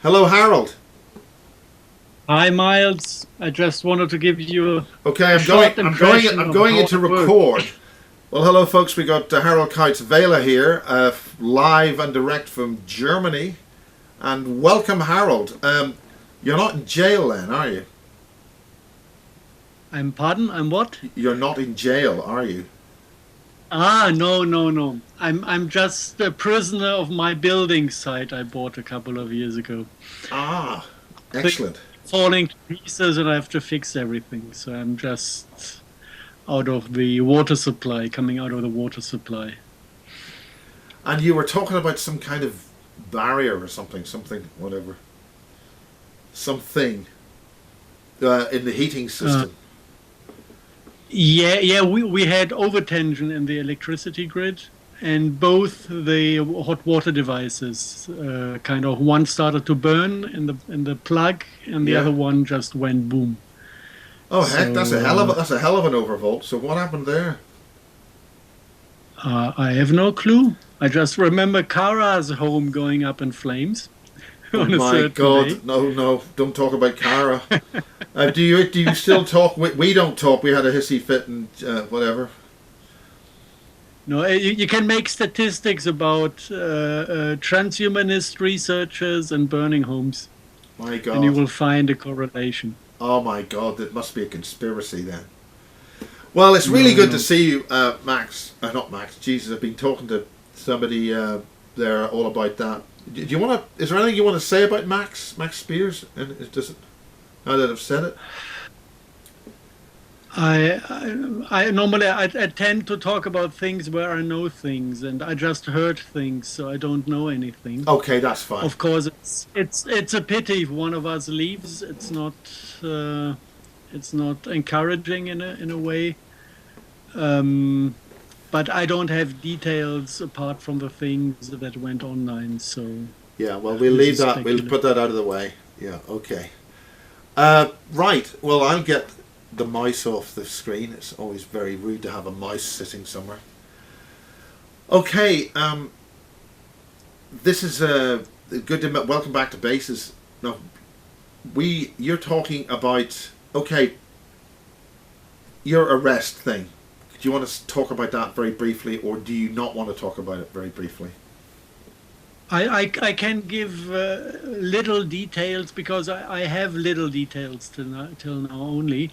Hello, Harold. Hi, Miles. I just wanted to give you Okay, a I'm going. short I'm going. impression I'm of going how into it works. record. Well, hello, folks. We got Harald Kautz, Vella here, live and direct from Germany, and welcome, Harold. You're not in jail, then, are you? I'm pardon? I'm what? You're not in jail, are you? No, no, no. I'm just a prisoner of my building site I bought a couple of years ago. Ah, Things excellent. falling to pieces and I have to fix everything. So I'm just out of the water supply, coming out of the water supply. And you were talking about some kind of barrier or something, whatever, something in the heating Uh, system. yeah, we had overtension in the electricity grid, and both the hot water devices kind of one started to burn in the plug, and the Yeah. other one just went boom. Oh heck, that's a So hell of an overvolt. So what happened there? I have no clue. I just remember Kara's home going up in flames Oh on a my certain day. God! No, no! Don't talk about Cara. Do you still talk? We don't talk. We had a hissy fit and whatever. No, you can make statistics about transhumanist researchers and burning homes, My and you God! will find a correlation. Oh my God! It must be a conspiracy then. Well, it's really No, good to no. see you, Max. Not Max. Jesus, I've been talking to somebody there all about that. Do you want to? Is there anything you want to say about Max? Max Spears? And does it? Now that I've said it. I normally I tend to talk about things where I know things, and I just heard things, so I don't know anything. Okay, that's fine. Of course, it's a pity if one of us leaves. Uh, it's not encouraging in a way. Um, but I don't have details apart from the things that went online, so Yeah. Well, we'll this leave is that. We'll speculative. put that out of the way. Yeah. Okay. Right. Well, I'll get the mouse off the screen. It's always very rude to have a mouse sitting somewhere. Okay. This is good to welcome back to bases. Now, you're talking about your arrest thing. Do you want to talk about that very briefly, or do you not want to talk about it very briefly? I can give little details because I have little details till now only.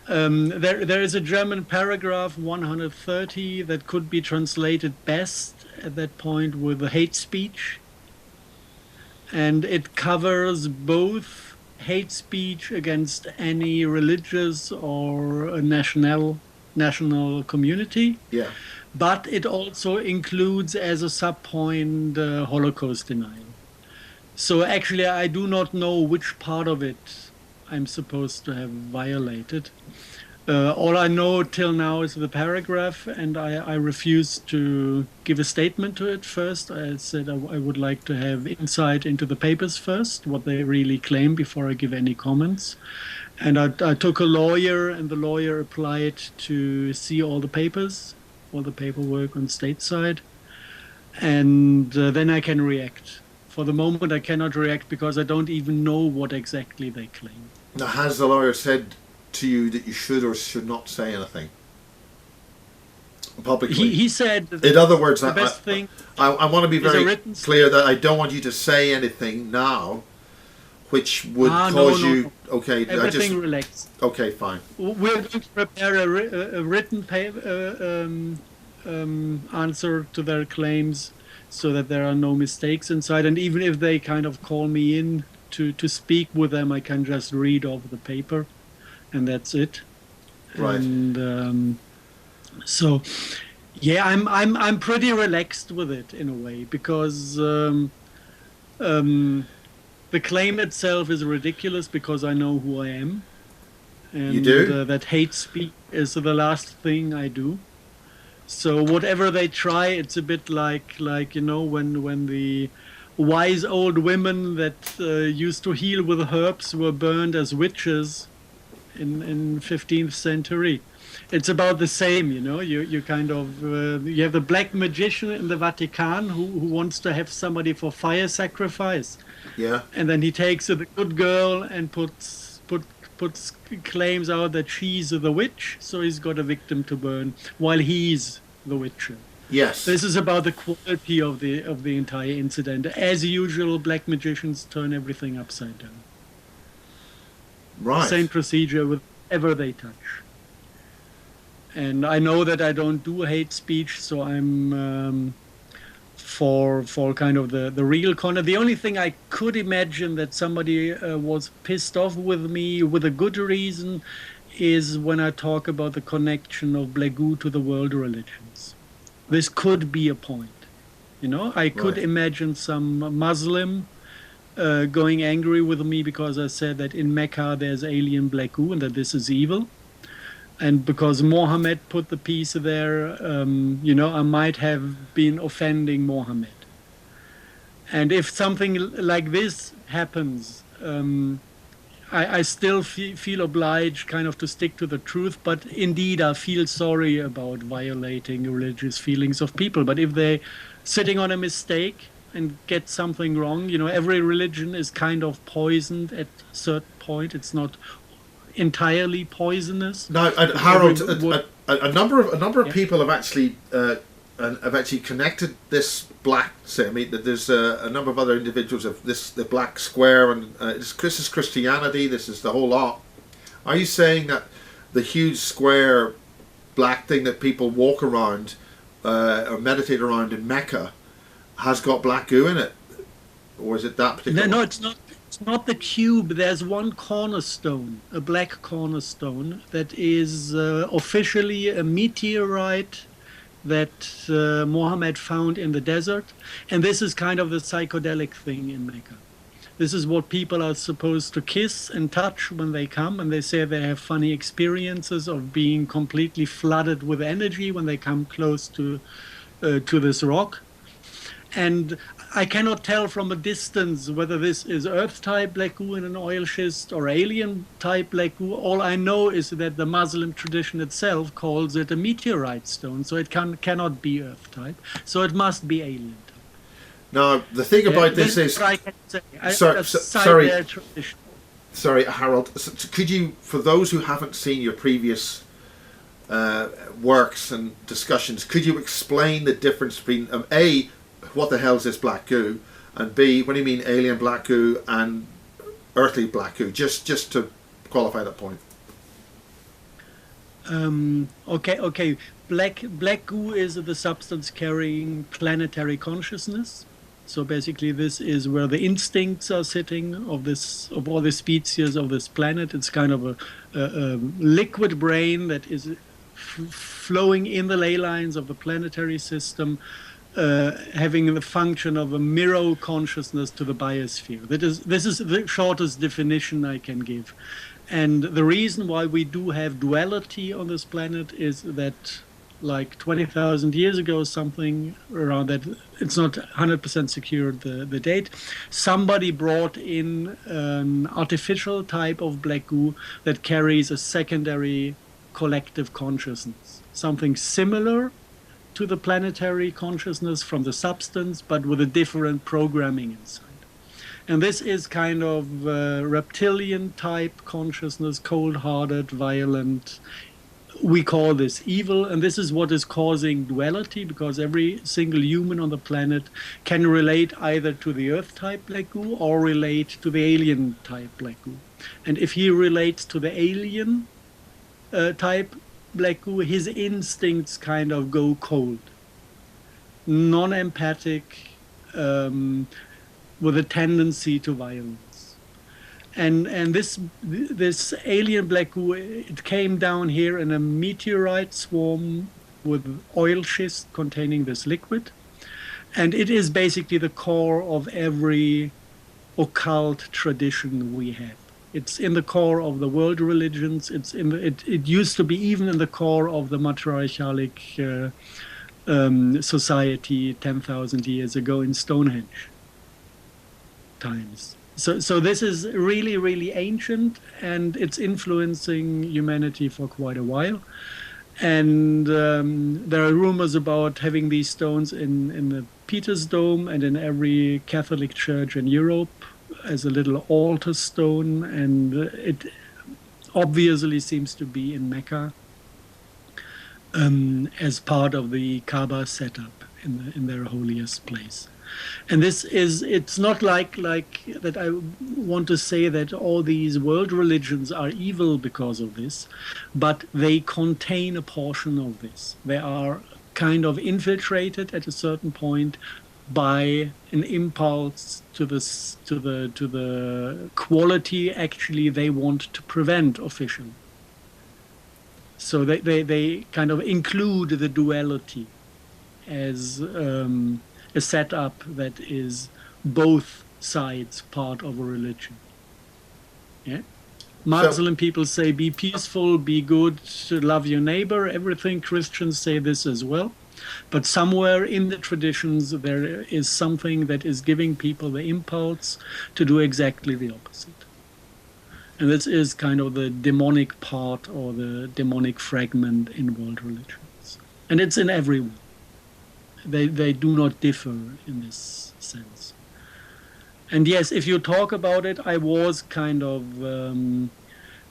There is a German paragraph 130 that could be translated best at that point with hate speech, and it covers both hate speech against any religious or a national community, Yeah. but it also includes as a subpoint Holocaust denial. So actually, I do not know which part of it I'm supposed to have violated. All I know till now is the paragraph, and I refuse to give a statement to it first. I said I would like to have insight into the papers first, what they really claim before I give any comments. And I took a lawyer, and the lawyer applied to see all the papers, all the paperwork on state side, and then I can react. For the moment, I cannot react because I don't even know what exactly they claim. Now, has the lawyer said to you that you should or should not say anything publicly? He said In other words, the best thing I want to be is a very written clear that I don't want you to say anything now, which would No, cause no, you. no. Okay, I just. Everything relaxed. Okay, fine. We're going to prepare a written answer to their claims so that there are no mistakes inside. And even if they kind of call me in to speak with them, I can just read off the paper, and that's it. Right. And so, yeah, I'm pretty relaxed with it in a way because um, the claim itself is ridiculous because I know who I am, You and do? that hate speech is the last thing I do. So whatever they try, it's a bit like when the wise old women that used to heal with herbs were burned as witches, in 15th century. It's about the same, you know. You kind of you have the black magician in the Vatican who wants to have somebody for fire sacrifice, Yeah. and then he takes the good girl and puts claims out that she's the witch, so he's got a victim to burn while he's the witcher. Yes. This is about the quality of the entire incident. As usual, black magicians turn everything upside down. Right. Same procedure with whatever they touch. And I know that I don't do hate speech, so I'm for kind of the real content. The only thing I could imagine that somebody was pissed off with me with a good reason is when I talk about the connection of black goo to the world religions. This could be a point. You know, I could imagine some Muslim going angry with me because I said that in Mecca there's alien black goo and that this is evil. And because Mohammed put the piece there, you know, I might have been offending Mohammed. And if something like this happens, I still feel obliged kind of to stick to the truth. But indeed, I feel sorry about violating religious feelings of people. But if they're sitting on a mistake and get something wrong, you know, every religion is kind of poisoned at a certain point. It's not entirely poisonous. Now, Harald, a number of people have actually connected this black. Say, I mean, there's a number of other individuals of the black square, and this is Christianity. This is the whole lot. Are you saying that the huge square black thing that people walk around or meditate around in Mecca has got black goo in it, or is it that particular? No, it's not. It's not the cube. There's one cornerstone, a black cornerstone, that is officially a meteorite that Mohammed found in the desert. And this is kind of the psychedelic thing in Mecca. This is what people are supposed to kiss and touch when they come. And they say they have funny experiences of being completely flooded with energy when they come close to this rock. And I cannot tell from a distance whether this is Earth-type black goo in an oil schist or alien-type black goo. All I know is that the Muslim tradition itself calls it a meteorite stone, so it cannot be Earth-type. So it must be alien-type. Now, the thing about this is... I can say. Sorry, Harald. Could you, for those who haven't seen your previous works and discussions, could you explain the difference between A, what the hell is this black goo, and B, what do you mean alien black goo and earthly black goo, just to qualify that point? Okay. Black goo is the substance carrying planetary consciousness. So basically, this is where the instincts are sitting of all the species of this planet. It's kind of a liquid brain that is flowing in the ley lines of the planetary system, having the function of a mirror consciousness to the biosphere. This is the shortest definition I can give. And the reason why we do have duality on this planet is that, like 20,000 years ago, something around that, it's not 100% secured the date, somebody brought in an artificial type of black goo that carries a secondary collective consciousness, something similar to the planetary consciousness from the substance, but with a different programming inside. And this is kind of reptilian type consciousness, cold-hearted, violent. We call this evil, and this is what is causing duality, because every single human on the planet can relate either to the Earth-type black goo or relate to the alien-type black goo. And if he relates to the alien type black goo, his instincts kind of go cold, non-empathic, with a tendency to violence. And this alien black goo, it came down here in a meteorite swarm with oil schist containing this liquid, and it is basically the core of every occult tradition we have. It's in the core of the world religions. It used to be even in the core of the matriarchalic society 10,000 years ago in Stonehenge times. So this is really, really ancient, and it's influencing humanity for quite a while. And there are rumors about having these stones in the Peter's Dome and in every Catholic church in Europe as a little altar stone. And it obviously seems to be in Mecca as part of the Kaaba setup in their holiest place. And it's not like that I want to say that all these world religions are evil because of this, but they contain a portion of this. They are kind of infiltrated at a certain point by an impulse to the quality actually they want to prevent officially. So they kind of include the duality as a setup that is both sides part of a religion. Yeah, Muslim people say be peaceful, be good, love your neighbor, everything. Christians say this as well. But somewhere in the traditions there is something that is giving people the impulse to do exactly the opposite. And this is kind of the demonic part or the demonic fragment in world religions. And it's in everyone. They do not differ in this sense. And yes, if you talk about it, I was kind of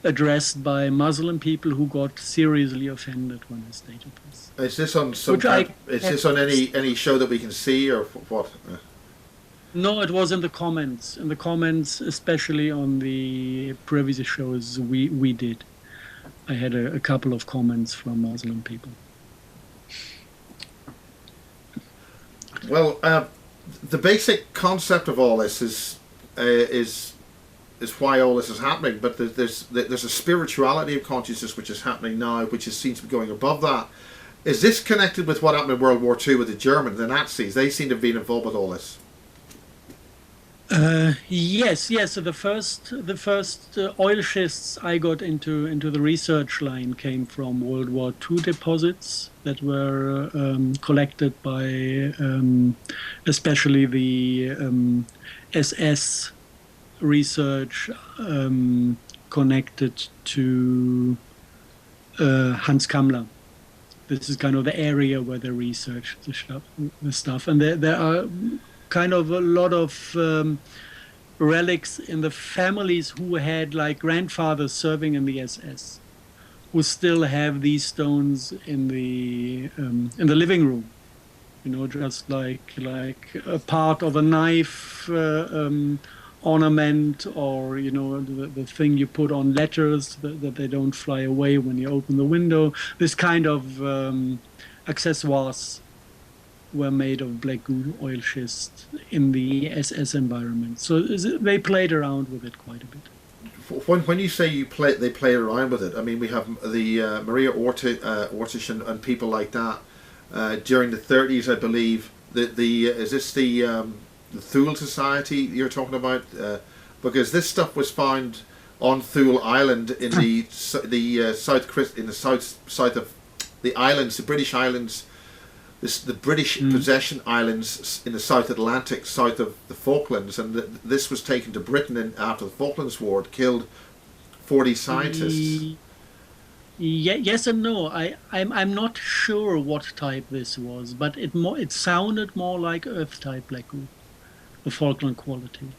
addressed by Muslim people who got seriously offended when I stated this. Is this on some? Is this on any show that we can see, or what? No, it was in the comments. In the comments, especially on the previous shows we did. I had a couple of comments from Muslim people. Well, the basic concept of all this is why all this is happening. But there's a spirituality of consciousness which is happening now, which seems to be going above that. Is this connected with what happened in World War II with the Germans, the Nazis? They seem to have been involved with all this. Yes. So the first oil schists I got into the research line came from World War II deposits that were collected by especially the SS research connected to Hans Kammler. This is kind of the area where they research the stuff, and there are kind of a lot of relics in the families who had like grandfathers serving in the SS, who still have these stones in the living room, just like a part of a knife ornament, or the thing you put on letters that they don't fly away when you open the window. This kind of accessoires were made of black oil schist in the SS environment. So they played around with it quite a bit. When you say they played around with it, I mean we have the Maria Ortiz and people like that during the 30s, I believe. Is this the Thule Society you're talking about? Because this stuff was found on Thule Island in the south of the islands, the British Islands. The British possession islands in the South Atlantic, south of the Falklands, and this was taken to Britain after the Falklands War. It killed 40 scientists. Yes and no. I'm not sure what type this was, but it sounded more like Earth type black goo, the Falkland quality.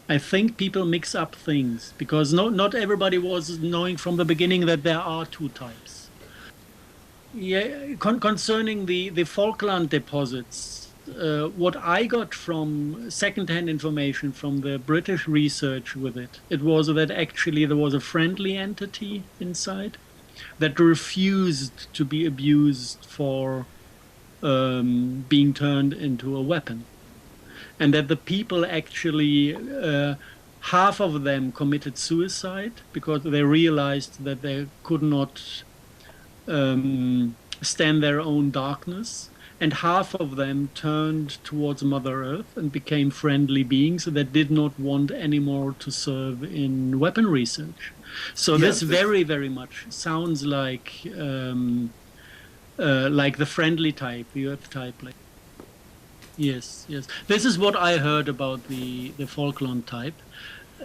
I think people mix up things because not everybody was knowing from the beginning that there are two types. Yeah, concerning the Falkland deposits, what I got from second-hand information from the British research with it was that actually there was a friendly entity inside that refused to be abused for being turned into a weapon. And that the people actually, half of them committed suicide because they realized that they could not stand their own darkness, and half of them turned towards Mother Earth and became friendly beings that did not want anymore to serve in weapon research. So this very, very much sounds like the friendly type, the Earth type. Yes, yes. This is what I heard about the Falkland type.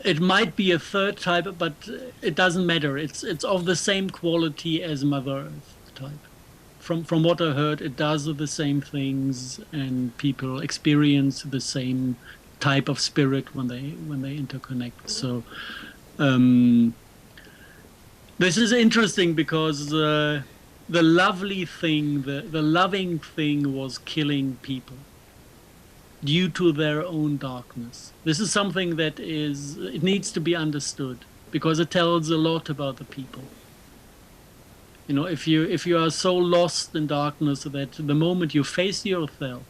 It might be a third type, but it doesn't matter. It's of the same quality as Mother Earth type. From what I heard, it does the same things, and people experience the same type of spirit when they interconnect. So this is interesting because the lovely thing, the loving thing, was killing people due to their own darkness. This is something that it needs to be understood because it tells a lot about the people. You know, if you are so lost in darkness that the moment you face yourself,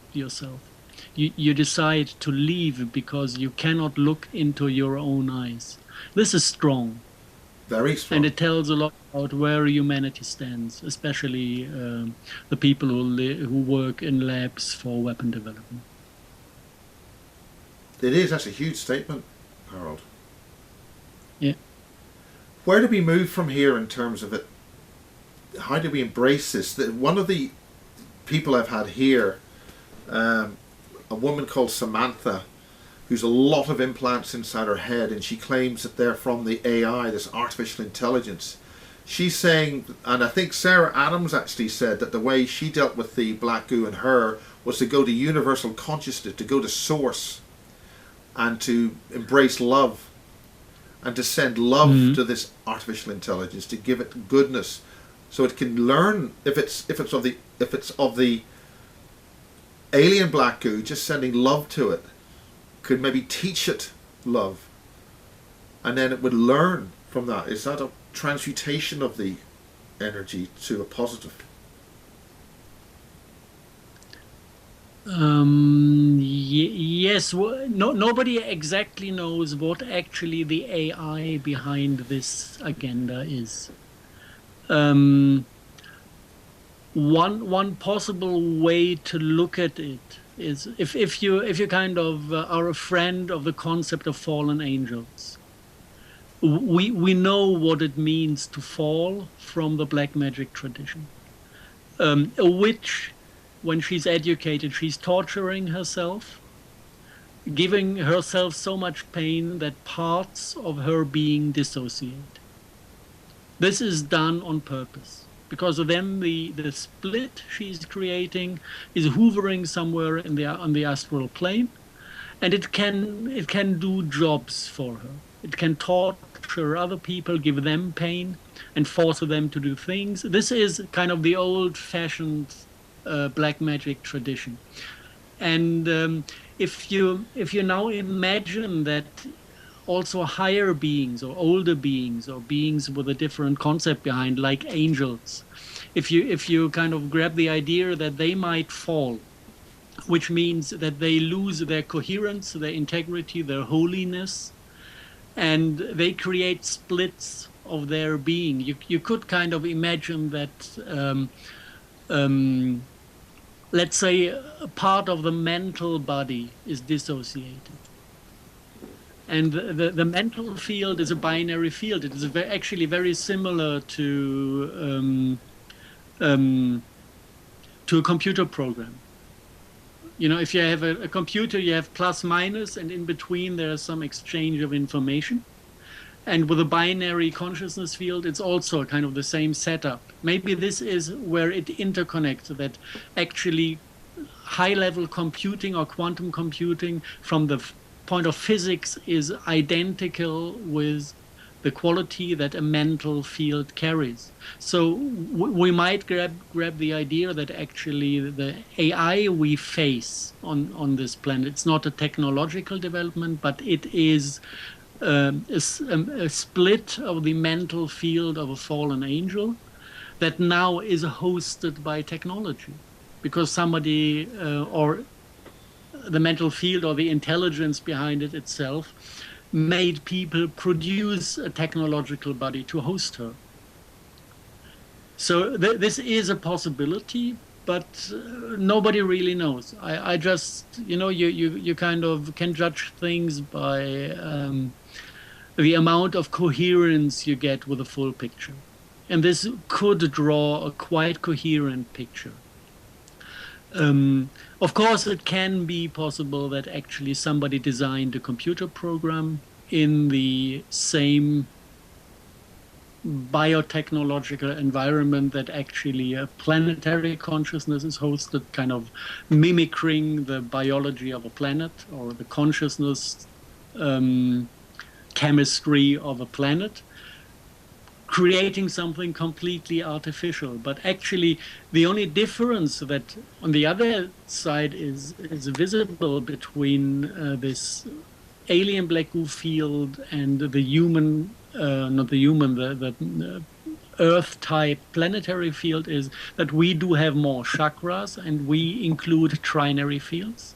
you decide to leave because you cannot look into your own eyes. This is strong. Very strong. And it tells a lot about where humanity stands, especially the people who work in labs for weapon development. It is. That's a huge statement, Harald. Yeah. Where do we move from here in terms of it? How do we embrace this? One of the people I've had here, a woman called Samantha, who's a lot of implants inside her head, and she claims that they're from the AI, this artificial intelligence. She's saying, and I think Sarah Adams actually said that the way she dealt with the black goo in her was to go to universal consciousness, to go to source, and to embrace love, and to send love to this artificial intelligence, to give it goodness, so it can learn. If it's of the alien black goo, just sending love to it could maybe teach it love, and then it would learn from that. Is that a transmutation of the energy to a positive? Yes. Nobody exactly knows what actually the AI behind this agenda is. One possible way to look at it is if you kind of are a friend of the concept of fallen angels. We know what it means to fall from the black magic tradition. A witch, when she's educated, she's torturing herself, giving herself so much pain that parts of her being dissociate. This is done on purpose, because then the split she's creating is hovering somewhere on the astral plane, and it can do jobs for her. It can torture other people, give them pain, and force them to do things. This is kind of the old-fashioned black magic tradition. And if you now imagine that also higher beings or older beings or beings with a different concept behind, like angels, if you kind of grab the idea that they might fall, which means that they lose their coherence, their integrity, their holiness, and they create splits of their being. You could kind of imagine that let's say a part of the mental body is dissociated. And the mental field is a binary field. It is actually very similar to a computer program. You know, if you have a computer, you have plus, minus, and in between there is some exchange of information. And with a binary consciousness field, it's also kind of the same setup. Maybe this is where it interconnects, that actually high-level computing or quantum computing from the point of physics is identical with the quality that a mental field carries. So we might grab the idea that actually the AI we face on this planet, it's not a technological development, but it is a split of the mental field of a fallen angel that now is hosted by technology, because somebody or the mental field or the intelligence behind it itself made people produce a technological body to host her. So this is a possibility, but nobody really knows. I just, you kind of can judge things by the amount of coherence you get with a full picture. And this could draw a quite coherent picture. Of course, it can be possible that actually somebody designed a computer program in the same biotechnological environment that actually a planetary consciousness is hosted, kind of mimicking the biology of a planet or the consciousness chemistry of a planet, creating something completely artificial. But actually, the only difference that on the other side is visible between this alien black goo field and the human, not the human, the Earth-type planetary field is that we do have more chakras and we include trinary fields,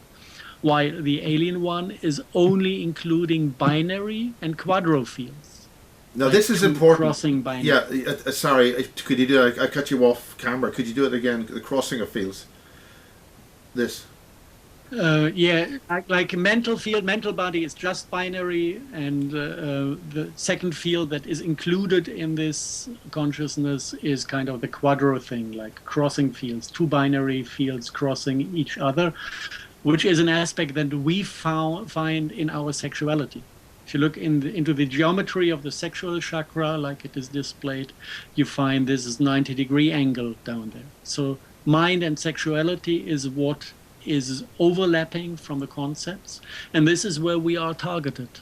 while the alien one is only including binary and quadro fields. Now like this is important. Crossing binary. Yeah, sorry, could you do it? I cut you off camera. Could you do it again? The crossing of fields. This. Yeah, like mental field, mental body is just binary, and the second field that is included in this consciousness is kind of the quadro thing, like crossing fields, two binary fields crossing each other, which is an aspect that we find in our sexuality. If you look into the geometry of the sexual chakra, like it is displayed, you find this is 90-degree angle down there. So mind and sexuality is what is overlapping from the concepts, and this is where we are targeted.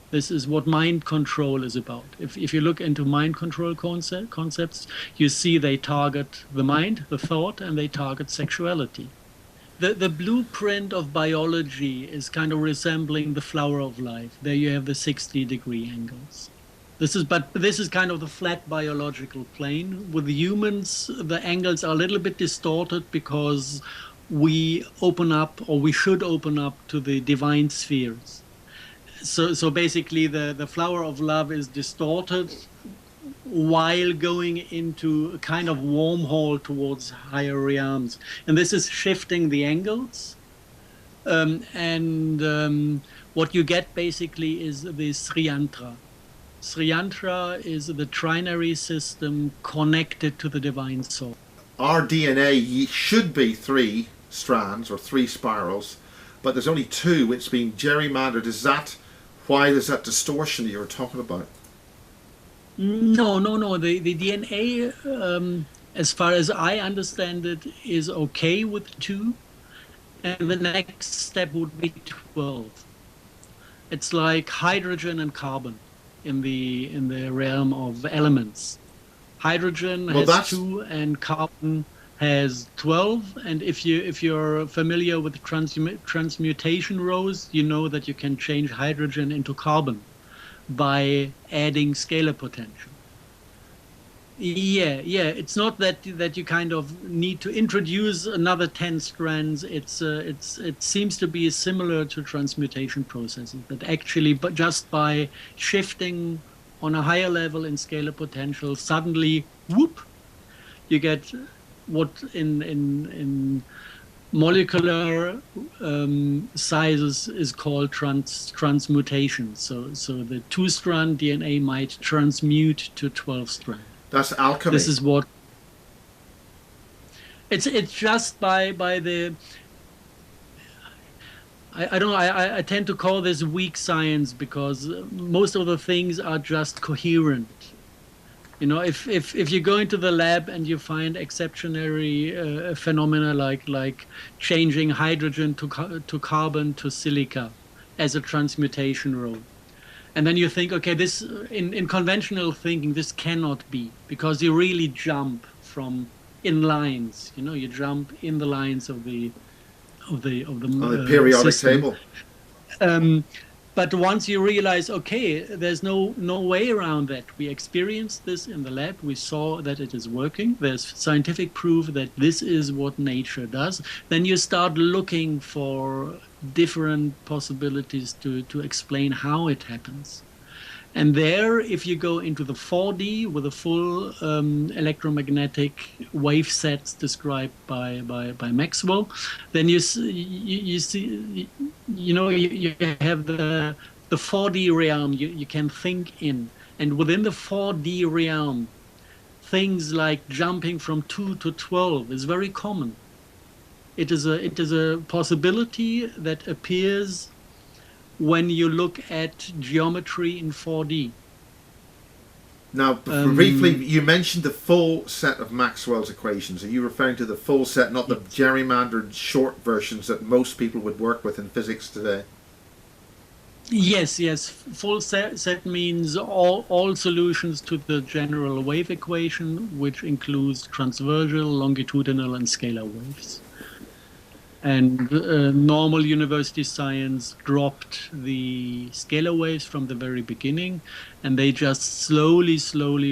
This is what mind control is about. If you look into mind control concepts, you see they target the mind, the thought, and they target sexuality. The blueprint of biology is kind of resembling the flower of life. There you have the 60-degree angles. This is kind of the flat biological plane. With humans, the angles are a little bit distorted because we open up, or we should open up, to the divine spheres. So basically the flower of love is distorted while going into a kind of wormhole towards higher realms. And this is shifting the angles. What you get basically is the Sriyantra. Sriyantra is the trinary system connected to the divine soul. Our DNA should be 3 strands or 3 spirals, but there's only 2. It's being gerrymandered. Is that why there's that distortion that you were talking about? No. The DNA, as far as I understand it, is okay with 2, and the next step would be 12. It's like hydrogen and carbon in the realm of elements. Hydrogen has 2 and carbon has 12, and if you're familiar with transmutation rows, you know that you can change hydrogen into carbon by adding scalar potential. Yeah. It's not that you kind of need to introduce another 10 strands. It seems to be similar to transmutation processes, that actually, but just by shifting on a higher level in scalar potential, suddenly, whoop, you get what in molecular sizes is called transmutation. So the 2-strand DNA might transmute to 12-strand. That's alchemy. This is what it's just by the. I don't know. I tend to call this weak science because most of the things are just coherent. You know, if you go into the lab and you find exceptionary phenomena like changing hydrogen to carbon to silica as a transmutation row, and then you think, okay, this in conventional thinking this cannot be, because you really jump from in lines. You know, you jump in the lines of the periodic system. table. But once you realize, okay, there's no way around that. We experienced this in the lab. We saw that it is working. There's scientific proof that this is what nature does. Then you start looking for different possibilities to explain how it happens. And there, if you go into the 4D with the full electromagnetic wave sets described by Maxwell, then you see, you know, you have the 4D realm you can think in, and within the 4D realm, things like jumping from 2 to 12 is very common. It is a possibility that appears when you look at geometry in 4D. Now, briefly, you mentioned the full set of Maxwell's equations. Are you referring to the full set, not the gerrymandered short versions that most people would work with in physics today? Yes. Full set means all solutions to the general wave equation, which includes transversal, longitudinal, and scalar waves. And normal university science dropped the scalar waves from the very beginning, and they just slowly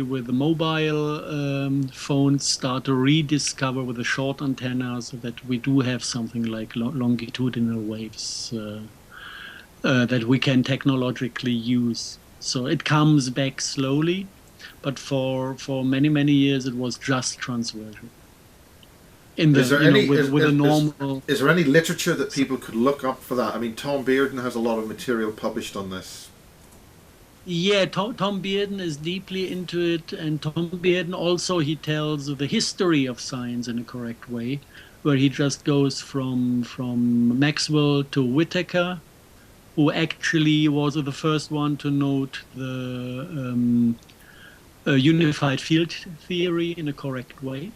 with the mobile phones start to rediscover with the short antennas that we do have something like longitudinal waves that we can technologically use. So it comes back slowly, but for many years it was just transversal. Is there any literature that people could look up for that? I mean, Tom Bearden has a lot of material published on this. Yeah, Tom Bearden is deeply into it, and Tom Bearden also, he tells the history of science in a correct way, where he just goes from Maxwell to Whittaker, who actually was the first one to note the unified field theory in a correct way.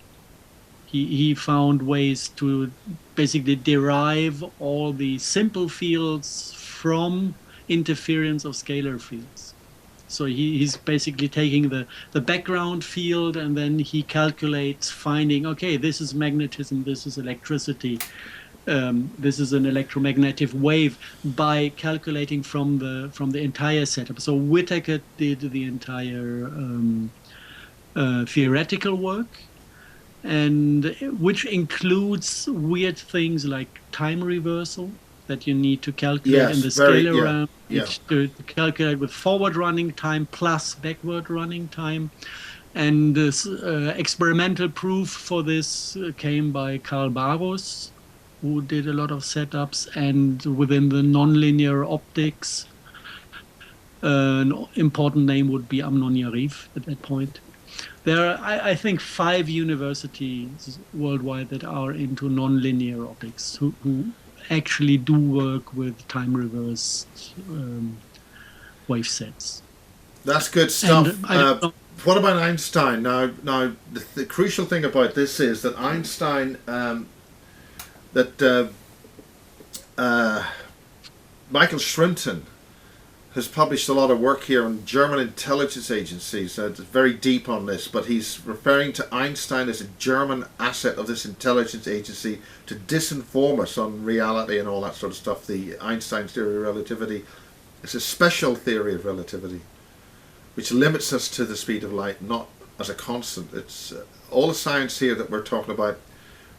He found ways to basically derive all the simple fields from interference of scalar fields. So he's basically taking the background field, and then he calculates, finding, okay, this is magnetism, this is electricity, this is an electromagnetic wave, by calculating from the entire setup. So Whittaker did the entire theoretical work, and which includes weird things like time reversal that you need to calculate in the scalar realm, to calculate with forward running time plus backward running time. And this experimental proof for this came by Carl Barros, who did a lot of setups, and within the nonlinear optics, an important name would be Amnon Yariv at that point. There are, I think, 5 universities worldwide that are into nonlinear optics who actually do work with time reversed wave sets. That's good stuff. What about Einstein? Now the crucial thing about this is that Einstein, Michael Shrimpton has published a lot of work here on German intelligence agencies. It's very deep on this, but he's referring to Einstein as a German asset of this intelligence agency to disinform us on reality and all that sort of stuff. The Einstein theory of relativity is a special theory of relativity, which limits us to the speed of light, not as a constant. It's all the science here that we're talking about.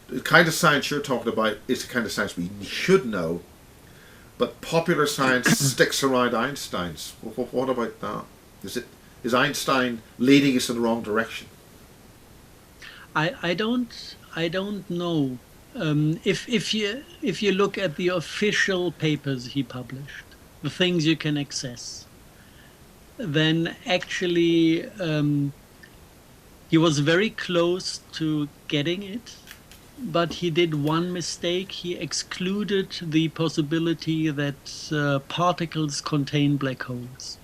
The kind of science you're talking about is the kind of science we should know. But popular science sticks around Einstein's. What about that? Is Einstein leading us in the wrong direction? I don't know. If you look at the official papers he published, the things you can access, then actually he was very close to getting it. But he did one mistake. He excluded the possibility that particles contain black holes.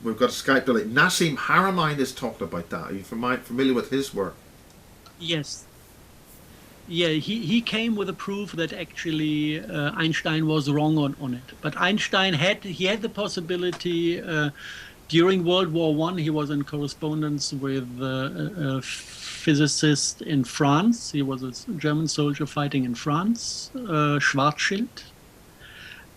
We've got a Skype delay. Nassim Haramein is talking about that. Are you familiar with his work? Yes. Yeah, he came with a proof that actually Einstein was wrong on it. But Einstein had the possibility. During World War I, he was in correspondence with a physicist in France. He was a German soldier fighting in France, Schwarzschild.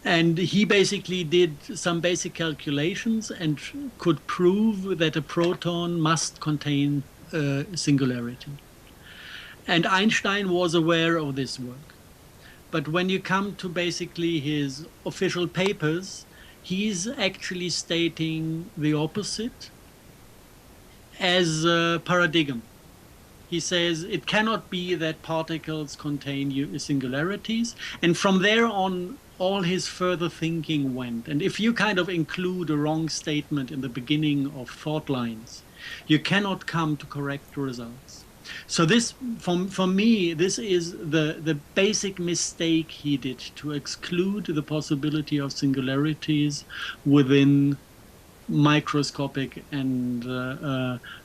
And he basically did some basic calculations and could prove that a proton must contain singularity. And Einstein was aware of this work. But when you come to basically his official papers, he's actually stating the opposite as a paradigm. He says it cannot be that particles contain singularities, and from there on all his further thinking went. And if you kind of include a wrong statement in the beginning of thought lines, you cannot come to correct results. So this, for me, this is the basic mistake he did, to exclude the possibility of singularities within microscopic and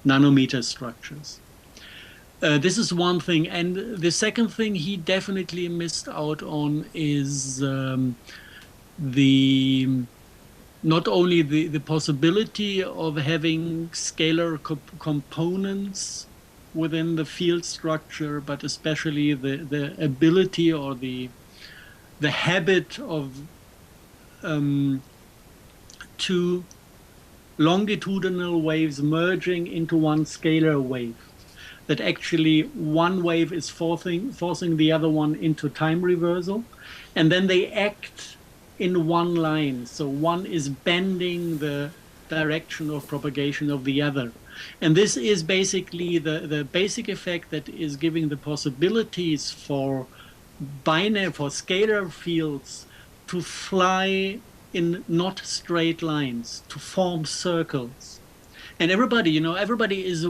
nanometer structures. This is one thing. And the second thing he definitely missed out on is not only the possibility of having scalar components within the field structure, but especially the ability or the habit of two longitudinal waves merging into one scalar wave. That actually one wave is forcing the other one into time reversal, and then they act in one line. So one is bending the direction of propagation of the other. And this is basically the basic effect that is giving the possibilities for scalar fields to fly in not straight lines, to form circles. And everybody is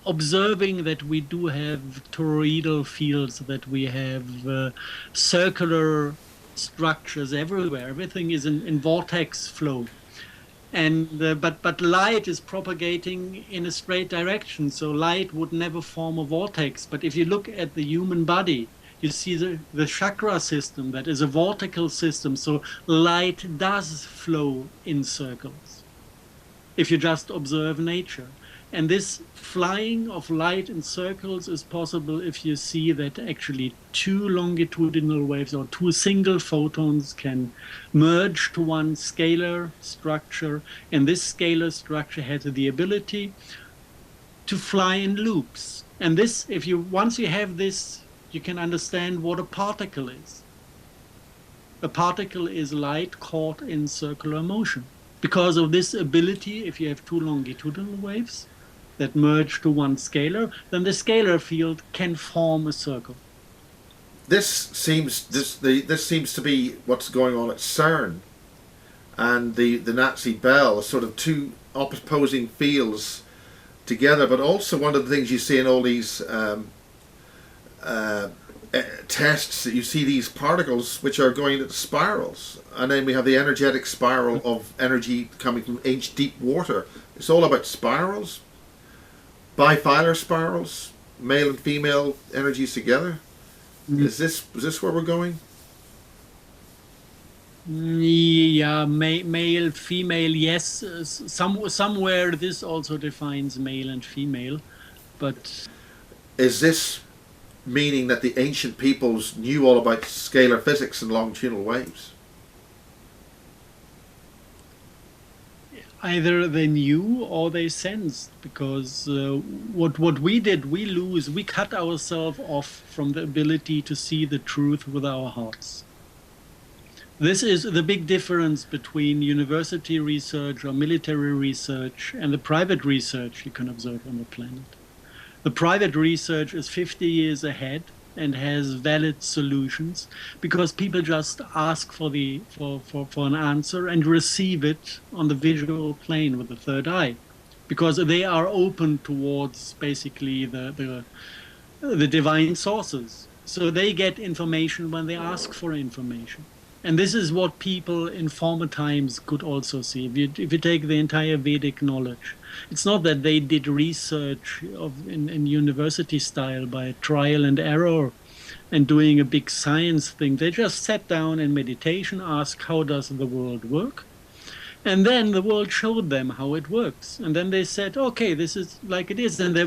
observing that we do have toroidal fields, that we have circular structures everywhere. Everything is in vortex flow. And but light is propagating in a straight direction, so light would never form a vortex. But if you look at the human body, you see the chakra system, that is a vortical system, so light does flow in circles if you just observe nature. And this flying of light in circles is possible if you see that actually two longitudinal waves or two single photons can merge to one scalar structure, and this scalar structure has the ability to fly in loops. And this, once you have this, you can understand what a particle is. A particle is light caught in circular motion. Because of this ability, if you have two longitudinal waves that merge to one scalar, then the scalar field can form a circle. This seems to be what's going on at CERN and the Nazi Bell, sort of two opposing fields together. But also one of the things you see in all these tests, that you see these particles which are going into spirals, and then we have the energetic spiral of energy coming from ancient deep water. It's all about spirals. Bifilar spirals, male and female energies together. Is this where we're going? Yeah, male, female, yes. Somewhere this also defines male and female, but is this meaning that the ancient peoples knew all about scalar physics and longitudinal waves? Either they knew or they sensed, because what we did, we cut ourselves off from the ability to see the truth with our hearts. This is the big difference between university research or military research and the private research you can observe on the planet. The private research is 50 years ahead and has valid solutions, because people just ask for an answer and receive it on the visual plane with the third eye, because they are open towards basically the divine sources. So they get information when they ask for information. And this is what people in former times could also see. If you take the entire Vedic knowledge, it's not that they did research in university style by trial and error and doing a big science thing. They just sat down in meditation, asked, how does the world work? And then the world showed them how it works. And then they said, okay, this is like it is. And they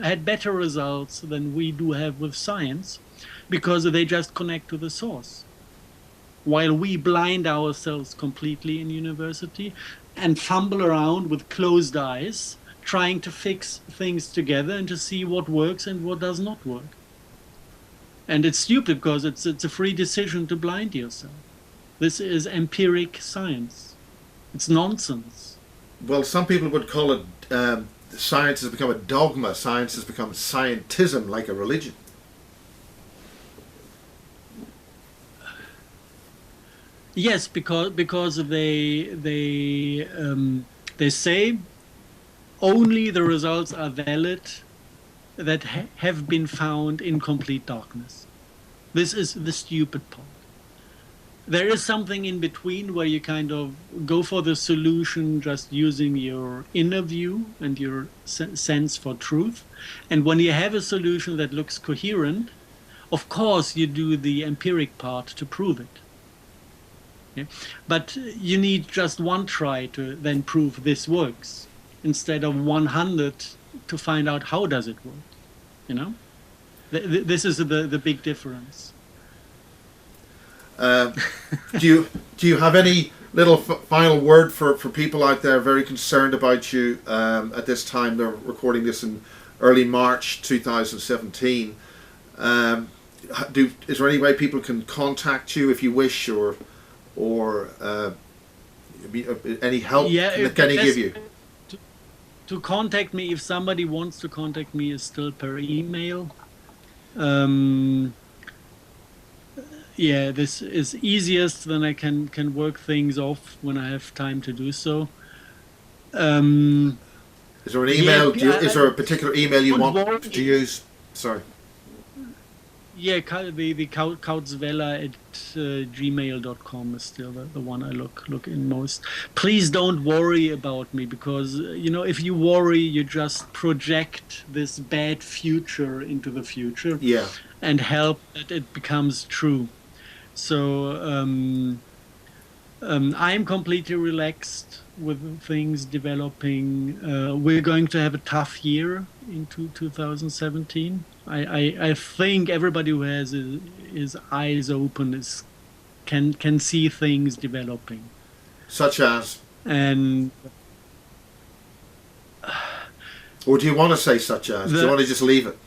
had better results than we do have with science, because they just connect to the source. While we blind ourselves completely in university and fumble around with closed eyes, trying to fix things together and to see what works and what does not work. And it's stupid, because it's a free decision to blind yourself. This is empiric science. It's nonsense. Well, some people would call it, science has become a dogma. Science has become scientism, like a religion. Yes, because they say only the results are valid that have been found in complete darkness. This is the stupid part. There is something in between where you kind of go for the solution just using your inner view and your sense for truth. And when you have a solution that looks coherent, of course you do the empiric part to prove it. Yeah? But you need just one try to then prove this works, instead of 100 to find out how does it work. You know? This is the big difference. Do you have any little final word for people out there very concerned about you at this time? They're recording this in early March 2017. Is there any way people can contact you if you wish, or any help can they give you? To contact me, if somebody wants to contact me, is still per email. Yeah, this is easiest, then I can work things off when I have time to do so. Is there an email? Is there a particular email you want to use? Sorry. Yeah, the Kautz Vella at gmail.com is still the one I look in most. Please don't worry about me, because if you worry, you just project this bad future into the future. Yeah. And help that it becomes true. So I'm completely relaxed with things developing. We're going to have a tough year into 2017. I think everybody who has his eyes open can see things developing. Such as? And or do you want to say such as? Do you want to just leave it?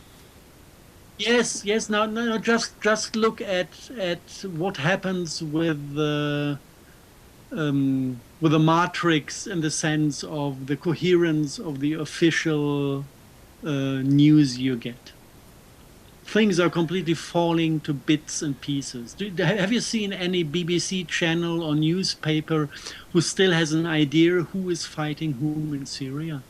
Yes. No. Just look at what happens with the matrix, in the sense of the coherence of the official news you get. Things are completely falling to bits and pieces. Have you seen any BBC channel or newspaper who still has an idea who is fighting whom in Syria?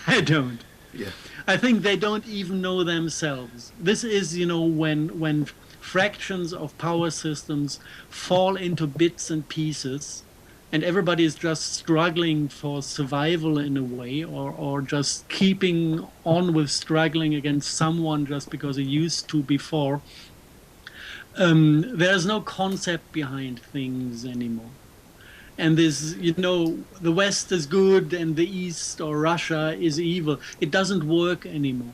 I don't. Yeah. I think they don't even know themselves. This is, when fractions of power systems fall into bits and pieces, and everybody is just struggling for survival in a way, or just keeping on with struggling against someone just because it used to before. There's no concept behind things anymore. And this, the West is good and the East or Russia is evil. It doesn't work anymore.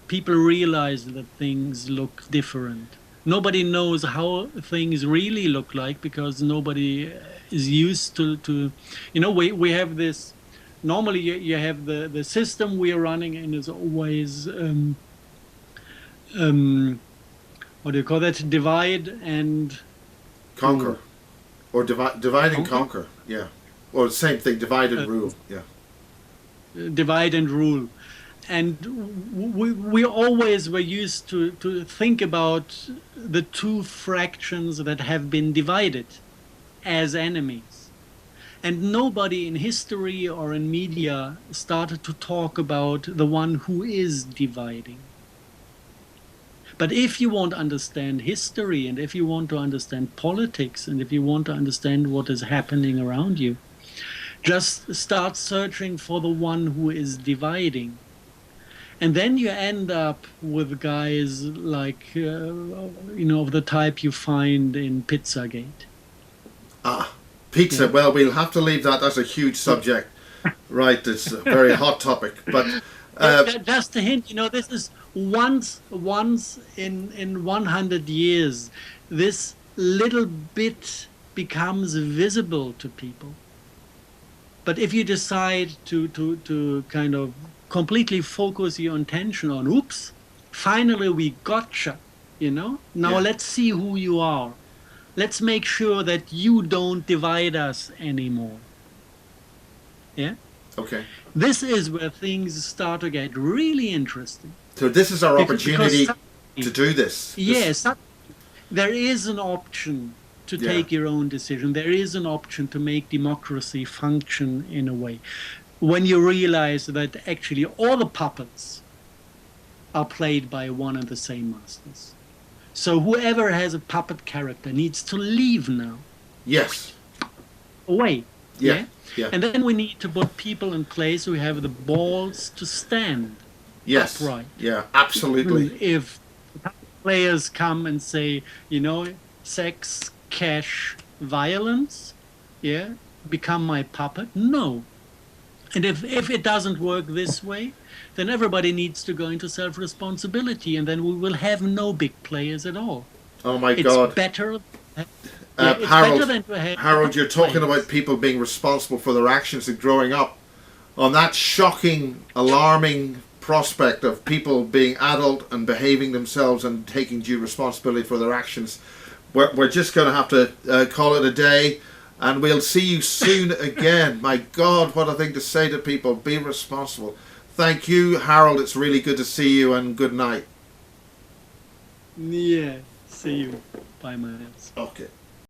People realize that things look different. Nobody knows how things really look like, because nobody is used to we have this, normally you have the system we are running in is always, what do you call that? Divide and conquer. Or divide and conquer, yeah. Or the same thing, divide and rule, yeah. Divide and rule. And we always were used to think about the two fractions that have been divided as enemies. And nobody in history or in media started to talk about the one who is dividing. But if you want to understand history, and if you want to understand politics, and if you want to understand what is happening around you, just start searching for the one who is dividing. And then you end up with guys like, of the type you find in Pizzagate. Ah, pizza. Yeah. Well, we'll have to leave that. That's a huge subject. Right, it's a very hot topic. But just a hint, this is once in 100 years, this little bit becomes visible to people. But if you decide to kind of completely focus your attention on, oops, finally we gotcha, now let's see who you are. Let's make sure that you don't divide us anymore. Yeah? Okay. This is where things start to get really interesting. So this is our opportunity to do this. Yes, there is an option to take your own decision. There is an option to make democracy function in a way. when you realize that actually all the puppets are played by one and the same masters. So whoever has a puppet character needs to leave now. Yes. Away. Yeah. Yeah. And then we need to put people in place who have the balls to stand Yes. upright. Yeah, absolutely. If players come and say, you know, sex, cash, violence, yeah, become my puppet, no. And if it doesn't work this way, then everybody needs to go into self-responsibility, and then we will have no big players at all. Oh my It's God. better. Harold, better than to have Harold, you're talking players. about people being responsible for their actions and growing up. On that shocking, alarming prospect of people being adult and behaving themselves and taking due responsibility for their actions, we're just going to have to call it a day, and we'll see you soon again. My God, what a thing to say to people. Be responsible. Thank you, Harold. It's really good to see you, and good night. Yeah, see you. Bye, my ass. Okay.